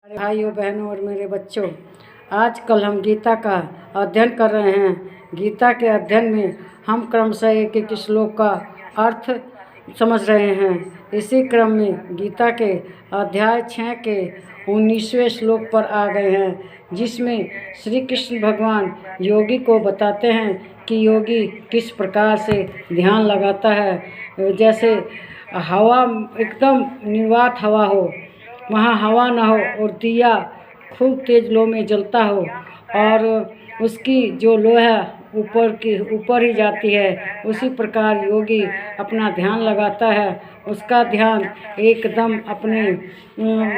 भाइयों बहनों और मेरे बच्चों, आज कल हम गीता का अध्ययन कर रहे हैं। गीता के अध्ययन में हम क्रमशः एक एक श्लोक का अर्थ समझ रहे हैं। इसी क्रम में गीता के अध्याय 6 के 19वें श्लोक पर आ गए हैं, जिसमें श्री कृष्ण भगवान योगी को बताते हैं कि योगी किस प्रकार से ध्यान लगाता है। जैसे हवा एकदम निर्वात हवा हो, वहाँ हवा ना हो और दिया खूब तेज लो में जलता हो और उसकी जो लो है ऊपर ही जाती है, उसी प्रकार योगी अपना ध्यान लगाता है। उसका ध्यान एकदम अपने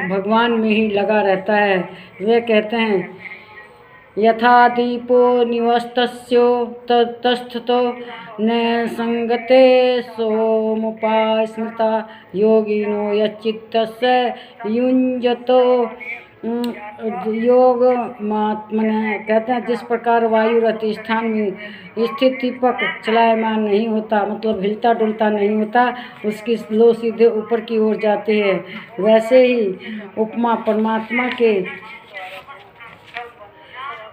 भगवान में ही लगा रहता है। वे कहते हैं, यथा दीपो निवस्तस्यो तस्थतो न संगते सोमुपास्मृता योगिनो यच्चित्तस्य युञ्जतो योग महात्मने। कहते हैं, जिस प्रकार वायु रहती स्थान में स्थित दीपक चलायमान नहीं होता, मतलब हिलता डुलता नहीं होता, उसकी लो सीधे ऊपर की ओर जाती है, वैसे ही उपमा परमात्मा के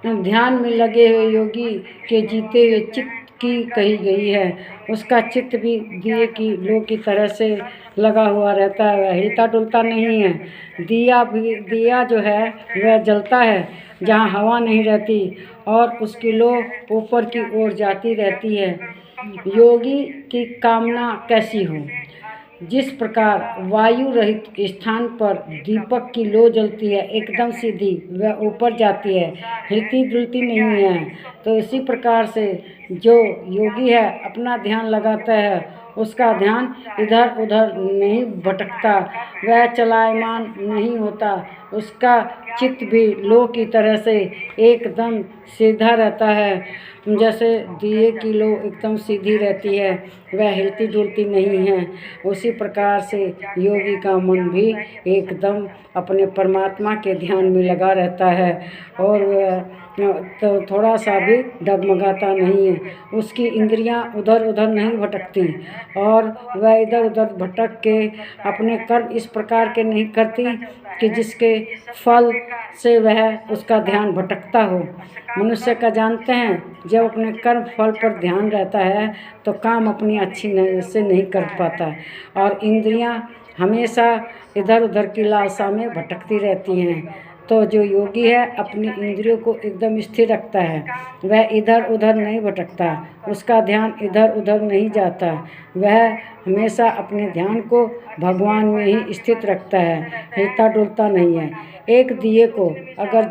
ध्यान में लगे हुए योगी के जीते हुए चित्त की कही गई है। उसका चित्त भी दिए की लो की तरह से लगा हुआ रहता है, वह हिलता डुलता नहीं है। दिया जो है वह जलता है जहाँ हवा नहीं रहती और उसकी लो ऊपर की ओर जाती रहती है। योगी की कामना कैसी हो? जिस प्रकार वायु रहित स्थान पर दीपक की लो जलती है, एकदम सीधी, वह ऊपर जाती है, हिलती डुलती नहीं है। तो इसी प्रकार से जो योगी है अपना ध्यान लगाता है, उसका ध्यान इधर उधर नहीं भटकता, वह चलायमान नहीं होता, उसका चित्त भी लो की तरह से एकदम सीधा रहता है। जैसे दिए की लो एकदम सीधी रहती है, वह हिलती डुलती नहीं है, उसी प्रकार से योगी का मन भी एकदम अपने परमात्मा के ध्यान में लगा रहता है और वह तो थोड़ा सा भी डगमगाता नहीं है। उसकी इंद्रियां उधर उधर नहीं भटकती और वह इधर उधर भटक के अपने कर्म इस प्रकार के नहीं करती कि जिसके फल से वह उसका ध्यान भटकता हो। मनुष्य का जानते हैं, जब अपने कर्म फल पर ध्यान रहता है तो काम अपनी अच्छी से नहीं कर पाता और इंद्रियां हमेशा इधर उधर की लालसा में भटकती रहती हैं। तो जो योगी है अपनी इंद्रियों को एकदम स्थिर रखता है, वह इधर उधर नहीं भटकता, उसका ध्यान इधर उधर नहीं जाता, वह हमेशा अपने ध्यान को भगवान में ही स्थित रखता है, हिलता डुलता नहीं है। एक दिए को अगर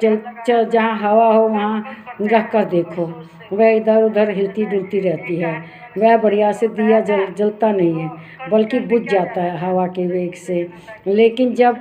जहाँ हवा हो वहाँ रख कर देखो, वह इधर उधर हिलती डुलती रहती है, वह बढ़िया से दिया जलता नहीं है, बल्कि बुझ जाता है हवा के वेग से। लेकिन जब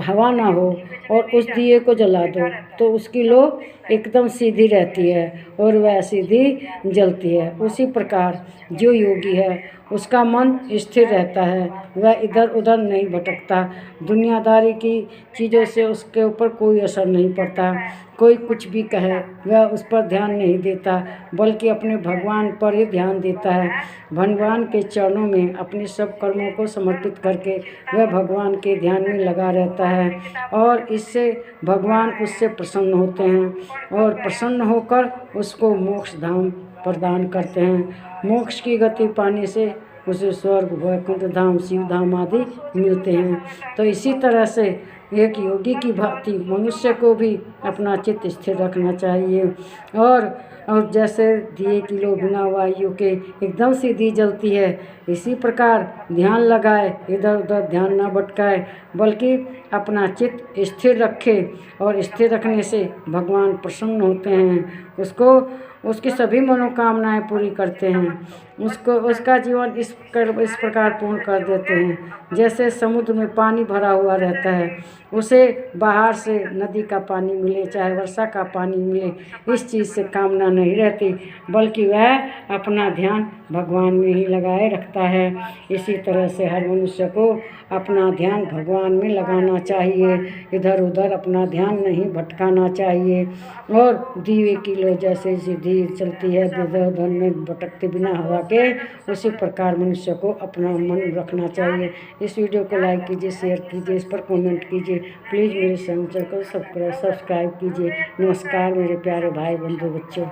हवा ना हो और उस दिए को जला दो तो उसकी लो एकदम सीधी रहती है और वह सीधी जलती है। उसी प्रकार जो योगी है उसका मन स्थिर रहता है, वह इधर उधर नहीं भटकता, दुनियादारी की चीज़ों से उसके ऊपर कोई असर नहीं पड़ता, कोई कुछ भी कहे वह उस पर ध्यान नहीं देता, बल्कि अपने भगवान पर ही ध्यान देता है। भगवान के चरणों में अपने सब कर्मों को समर्पित करके वह भगवान के ध्यान में लगा रहता है और इससे भगवान उससे प्रसन्न होते हैं और प्रसन्न होकर उसको मोक्ष धाम प्रदान करते हैं। मोक्ष की गति पाने से उसे स्वर्ग, वैकुंठ धाम, शिव धाम आदि मिलते हैं। तो इसी तरह से एक योगी की भांति मनुष्य को भी अपना चित्त स्थिर रखना चाहिए और जैसे दिए की लो बिना वायु के एकदम सीधी जलती है, इसी प्रकार ध्यान लगाए, इधर उधर ध्यान ना भटकाए, बल्कि अपना चित्त स्थिर रखे और स्थिर रखने से भगवान प्रसन्न होते हैं, उसकी सभी मनोकामनाएं पूरी करते हैं, उसका जीवन इस प्रकार पूर्ण कर देते हैं। जैसे समुद्र में पानी भरा हुआ रहता है, उसे बाहर से नदी का पानी मिले चाहे वर्षा का पानी मिले, इस चीज़ से कामना नहीं रहती, बल्कि वह अपना ध्यान भगवान में ही लगाए रखता है। इसी तरह से हर मनुष्य को अपना ध्यान भगवान में लगाना चाहिए, इधर उधर अपना ध्यान नहीं भटकाना चाहिए। और दीवे की लो जैसे सीधी चलती है इधर उधर में भटकते बिना हवा के, उसी प्रकार मनुष्य को अपना मन रखना चाहिए। इस वीडियो को लाइक कीजिए, शेयर कीजिए, इस पर कमेंट कीजिए। प्लीज़ मेरे चैनल को सब्सक्राइब कीजिए। नमस्कार मेरे प्यारे भाई बंधु बच्चों।